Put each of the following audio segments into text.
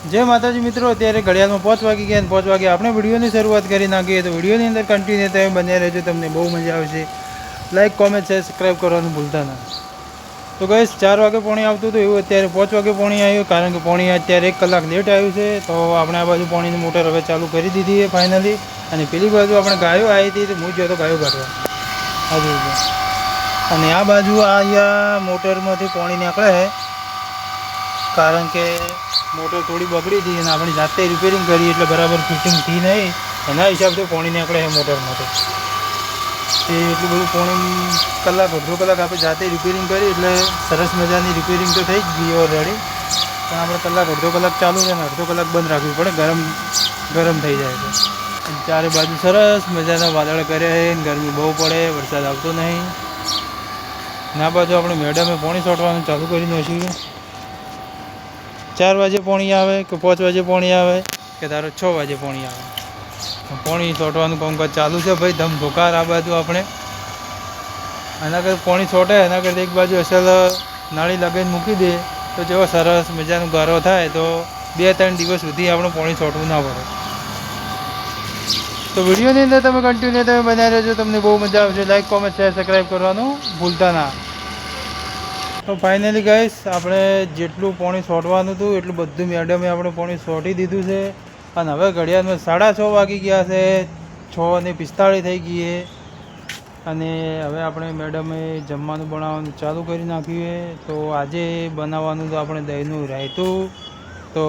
જય માતાજી મિત્રો, અત્યારે ઘડિયાળમાં 5 વાગી ગયા અને 5 વાગે આપણે વિડીયોની શરૂઆત કરી નાખીએ. તો વિડીયોની અંદર કન્ટિન્યુ તમે બન્યા રહેજો, તમને બહુ મજા આવશે. લાઈક, કોમેન્ટ, શેર, સબસ્ક્રાઈબ કરવાનું ભૂલતા ના. તો ગઈશ 4 વાગે પોણી આવતું હતું, એવું અત્યારે 5 વાગે પોણી આવ્યું, કારણ કે પોણી અત્યારે 1 કલાક લેટ આવ્યું છે. તો આપણે આ બાજુ પોણીની મોટર હવે ચાલુ કરી દીધી છે ફાઇનલી. અને પેલી બાજુ આપણે ગાયો આવી હતી, તો હું જો તો ગાયો કાઢવા આવી ગયો. અને આ બાજુ અહીંયા મોટરમાંથી પાણી નીકળે છે, કારણ કે મોટર થોડી બગડી હતી અને આપણે જાતે રિપેરિંગ કરી એટલે બરાબર ફિટિંગ થઈ નહીં. એના હિસાબથી પાણી નીકળે છે મોટરમાંથી. એ એટલું બધું પાણી અડધો કલાક આપણે જાતે રિપેરિંગ કરી એટલે સરસ મજાની રિપેરિંગ તો થઈ જ ગઈ ઓલરેડી. પણ આપણે અડધો કલાક ચાલુ છે અને અડધો કલાક બંધ રાખવી પડે, ગરમ થઈ જાય છે. ચારે બાજુ સરસ મજાના વાદળ કર્યા છે, ગરમી બહુ પડે, વરસાદ આવતો નહીં. ના બાજુ આપણે મેડમે પાણી છોટવાનું ચાલુ કરી નાખ્યું. 4 વાગે પાણી આવે કે 5 વાગે પાણી આવે કે તારો 6 વાગે પાણી આવે, પાણી છોટવાનું કામકાજ ચાલુ છે ભાઈ. ધમધોકાર આ બાજુ આપણે એના કરતાં પાણી છોટે એના કરતાં એક બાજુ અસલ નાળી લગાવીને મૂકી દે તો જેવો સરસ મજાનો ગારો થાય, તો 2-3 દિવસ સુધી આપણે પાણી છોટવું ના પડે. તો વિડીયોની અંદર તમે કન્ટિન્યુ તમે બનાવી રહેજો, તમને બહુ મજા આવશે. લાઈક, કોમેન્ટ, શેર, સબસ્ક્રાઈબ કરવાનું ભૂલતા ના. તો ફાઇનલી ગાઈસ, આપણે જેટલું પાણી છોટવાનું હતું એટલું બધું મેડમે આપણે પાણી છોટી દીધું છે. અને હવે ઘડિયાળમાં 6:30 વાગી ગયા છે, 6:45 થઈ ગઈ. અને હવે આપણે મેડમે જમવાનું બનાવવાનું ચાલુ કરી નાખ્યું. તો આજે બનાવવાનું તો આપણે દહીંનું રાયતું. તો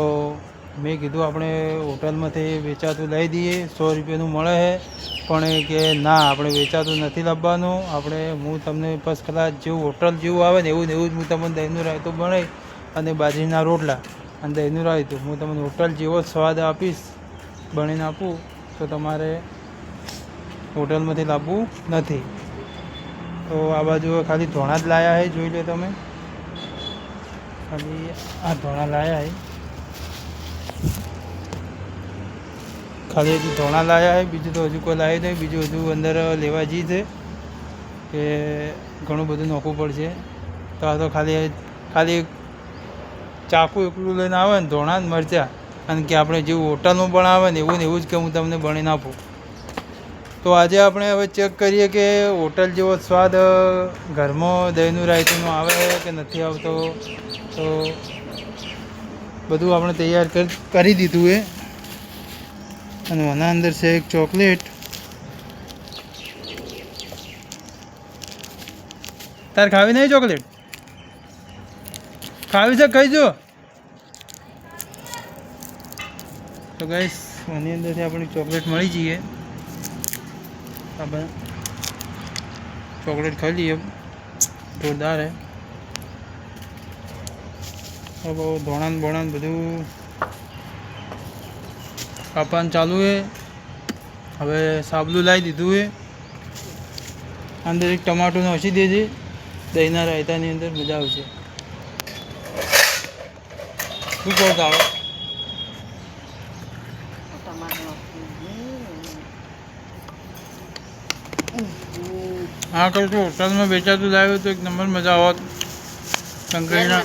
મેં કીધું આપણે હોટલમાંથી વેચાતું લઈ દઈએ, 100 રૂપિયાનું મળે છે. પણ કે ના, આપણે વેચાતું નથી લાવવાનું. હું તમને ફર્સ્ટ ક્લાસ જેવું હોટલ જેવું આવે ને એવું જ હું તમને દહીંનું રાયતું બનાવી અને બાજરીના રોટલા અને દહીંનું રાયતું હું તમને હોટલ જેવો જ સ્વાદ આપીશ, બનાવીને આપું. તો તમારે હોટલમાંથી લાવવું નથી. તો આ બાજુ ખાલી ધોણા જ લાયા છે, જોઈ લો તમે. ખાલી આ ધોણા લાયા છે, ખાલી હજુ ધોણા લાયા છે, બીજું તો હજુ કોઈ લાવ્યું નહીં. બીજું હજુ અંદર લેવા જઈ છે કે ઘણું બધું નાખવું પડશે. તો આ તો ખાલી ચાકુ એકલું લઈને આવે ને, ધોણા મરચાં, અને કે આપણે જેવું હોટલમાં બનાવે ને એવું જ કે હું તમને બનાવીને આપું. તો આજે આપણે હવે ચેક કરીએ કે હોટલ જેવો સ્વાદ ઘરમાં દહીંનું રાયતુંનું આવે કે નથી આવતો. તો બધું આપણે તૈયાર કરી દીધું છે. અને આના અંદર છે એક ચોકલેટ. તાર ખાવી નહીં ચોકલેટ? ખાવી છે ખાઈ જો. તો ગાઈસ, આની અંદરથી આપણે ચોકલેટ મળી જઈએ. આપણે ચોકલેટ ખાઈ લઈએ, જોરદાર હે. હવે ધોણાન બધું કાપવાનું ચાલુ છે. હવે સાબલું લાવી દીધું છે. અંદર એક ટમાટું નાખી દેજે દહીંના રાયતાની અંદર, મજા આવશે. શું કહો તારો? હા, કહું છું હોટલમાં વેચાતું લાવ્યું તો એક નંબર મજા આવત. કંકરીના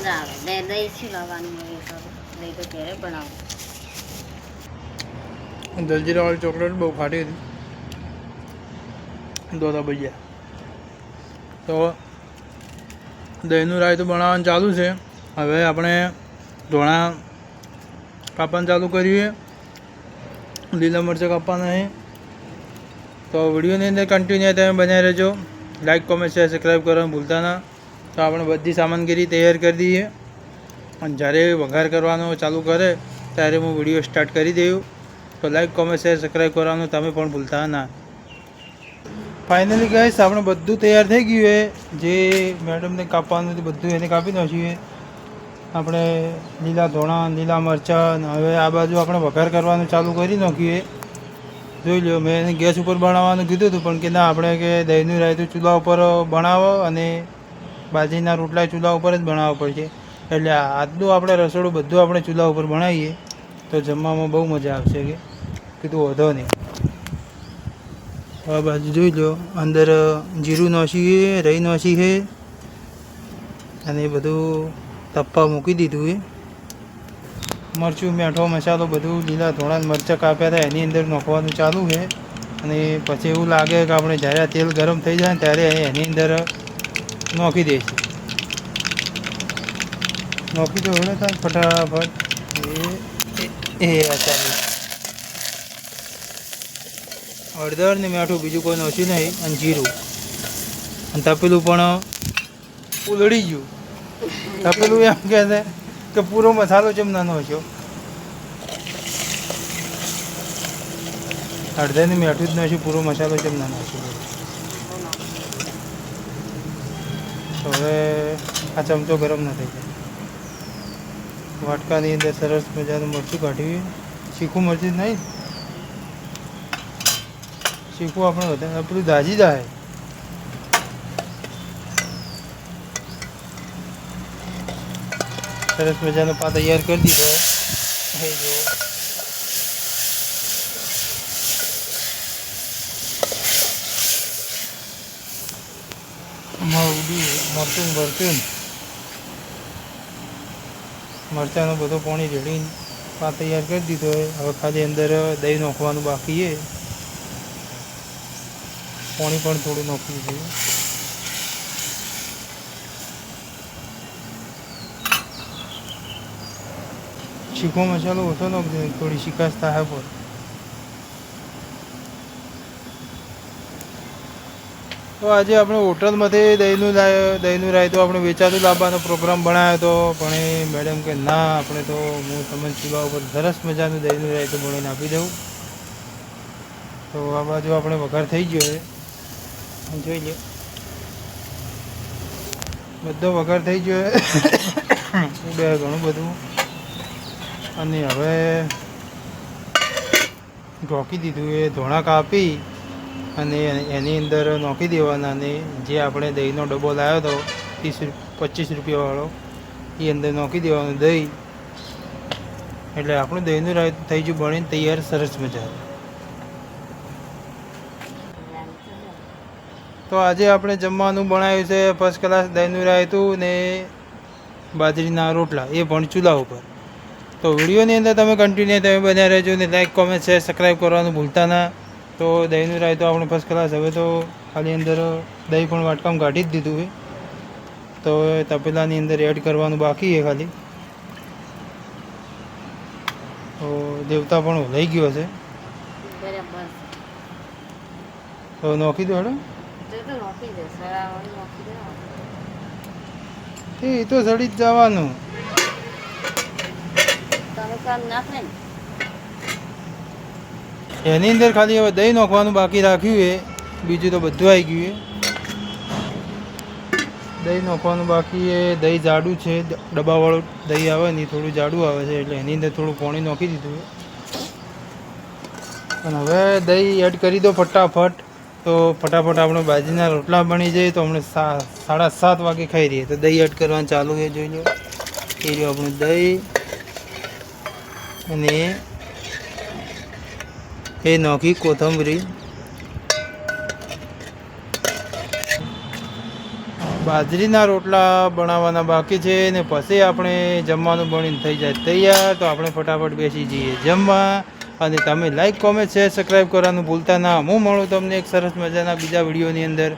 જલજીરાવાળી ચોકલેટ બહુ ખાટી હતી, દોતા ભૈયા. તો દહીંનું રાયતું બનાવવાનું ચાલુ છે. હવે આપણે ધોણા કાપવાનું ચાલુ કરીએ, લીલા મરચાં કાપવાના છે. તો વિડીયોની અંદર કન્ટિન્યુ તમે બનાવી રહેજો. લાઈક, કોમેન્ટ, શેર, સબસ્ક્રાઈબ કરવાનું ભૂલતા ના. તો આપણે બધી સામાનગીરી તૈયાર કરી દઈએ અને જ્યારે વઘાર કરવાનો ચાલુ કરે ત્યારે હું વિડીયો સ્ટાર્ટ કરી દઉં. તો લાઈક, કોમેન્ટ, શેર, સબસ્ક્રાઈબ કરવાનું તમે પણ ભૂલતા ના. ફાઇનલી ગાઈસ, આપણે બધું તૈયાર થઈ ગયું છે. જે મેડમને કાપવાનું હતું બધું એને કાપી નાખ્યું. આપણે લીલા ધોણા, લીલા મરચાં. હવે આ બાજુ આપણે વઘાર કરવાનું ચાલુ કરી નાખીએ. જોઈ લો, મેં એને ગેસ ઉપર બનાવવાનું કીધું હતું, પણ કે ના, આપણે કે દહીંનું રાયતું ચૂલા ઉપર બનાવો અને બાજરીના રોટલા ચૂલા ઉપર જ બનાવવા પડશે. એટલે આટલું આપણે રસોડું બધું આપણે ચૂલા ઉપર બનાવીએ તો જમવામાં બહુ મજા આવશે. કે કીધું વધો નહીં. આ બાજુ જોઈ લો, અંદર જીરું નાખીએ, રહી નાખી છે અને એ બધું તપ્પા મૂકી દીધું છે. મરચું મીઠો મસાલો બધું લીલા ધોળા મરચાં કાપ્યા હતા એની અંદર નાખવાનું ચાલુ છે. અને પછી એવું લાગે કે આપણે જ્યારે આ તેલ ગરમ થઈ જાય ને ત્યારે એની અંદર નાખી દઈશું. નાખી દો હવે કાંઈ ફટાફટ એ ચાલુ હળદર ને મીઠું બીજું કોઈ નાખ્યું નહીં અને જીરું અને તપેલું પણ ઉલળી ગયું. તપેલું એમ કહે છે કે પૂરો મસાલો જેમ નાનો છો. હળદર ને મીઠું જ નાખ્યું પૂરો મસાલો જેમ નાનો છો. તો હવે આ ચમચો ગરમ ન થઈ જાય. વાટકાની અંદર સરસ મજાનું મરચું કાઢ્યું. શીખું મરચું નહીં, શીખવું આપણે વધારે પેલું દાજી જાય. સરસ મજાનો પા તૈયાર કરી દીધો. એ જો મરચું મરચાંનો બધો પાણી રેડીને પા તૈયાર કરી દીધો હોય. હવે ખાલી અંદર દહીં નાખવાનું બાકી છે. પાણી પણ થોડું નાખવું જોઈએ. શીખો મસાલો ઓછો નાખજો, થોડી શિકાસ થાય પર. તો આજે આપણે હોટલમાંથી દહીંનું રાયતું આપણે વેચાતું લાવવાનો પ્રોગ્રામ બનાવ્યો હતો. પણ એ મેડમ કે ના, આપણે તો હું તમને ચૂલા ઉપર સરસ મજાનું દહીંનું રાયતું બનાવીને આપી દઉં. તો આ બાજુ આપણે વઘાર થઈ ગયો છે, જોઈ લો. બધો વઘાર થઈ ગયો છે ઘણું બધું. અને હવે ઢોકી દીધું એ ધોણા કાપી અને એની અંદર નાખી દેવાના. અને જે આપણે દહીંનો ડબ્બો લાવ્યો હતો 25 રૂપિયાવાળો, એ અંદર નાખી દેવાનું દહીં. એટલે આપણું દહીંનું રાયતું થઈ ગયું બનીને તૈયાર સરસ મજા. તો આજે આપણે જમવાનું બનાવ્યું છે ફર્સ્ટ ક્લાસ દહીંનું રાયતું ને બાજરીના રોટલા, એ પણ ચૂલા ઉપર. તો વિડીયોની અંદર તમે કન્ટિન્યુ તમે બન્યા રહેજો ને લાઈક કોમેન્ટ શેર સબસ્ક્રાઈબ કરવાનું ભૂલતા ના. તો દહીંનું રાયતું આપણે ફર્સ્ટ ક્લાસ. હવે તો ખાલી અંદર દહીં પણ વાટકામાં કાઢી જ દીધું છે. તો તપેલાની અંદર એડ કરવાનું બાકી છે ખાલી. તો દેવતા પણ લઈ ગયો છે. તો નાખી દો હેડો. એ તો સડી જ જવાનું. એની અંદર ખાલી હવે દહીં નાખવાનું બાકી રાખ્યું છે. બીજું તો બધું આવી ગયું છે. દહીં નાખવાનું બાકી છે. દહીં જાડું છે, ડબ્બાવાળું દહીં આવે ને થોડું જાડું આવે છે, એટલે એની અંદર થોડું પાણી નાખી દીધું છે. અને હવે દહીં એડ કરી દો ફટાફટ. તો ફટાફટ આપણે બાજરીના રોટલા બની જાય. તો આપણે 7:30 વાગે ખાઈ રહીએ. તો દહીં એડ કરવાનું ચાલુ છે, જોઈ લો. એ રહ્યું આપણું દહીં. અને એ નાખી કોથમરી. બાજરીના રોટલા બનાવવાના બાકી છે ને પછી આપણે જમવાનું બનીને થઈ જાય તૈયાર. તો આપણે ફટાફટ બેસી જઈએ જમવા. અને તમે લાઈક કોમેન્ટ શેર સબસ્ક્રાઈબ કરવાનું ભૂલતા ના. હું મળું તમને એક સરસ મજાના બીજા વિડીયોની અંદર.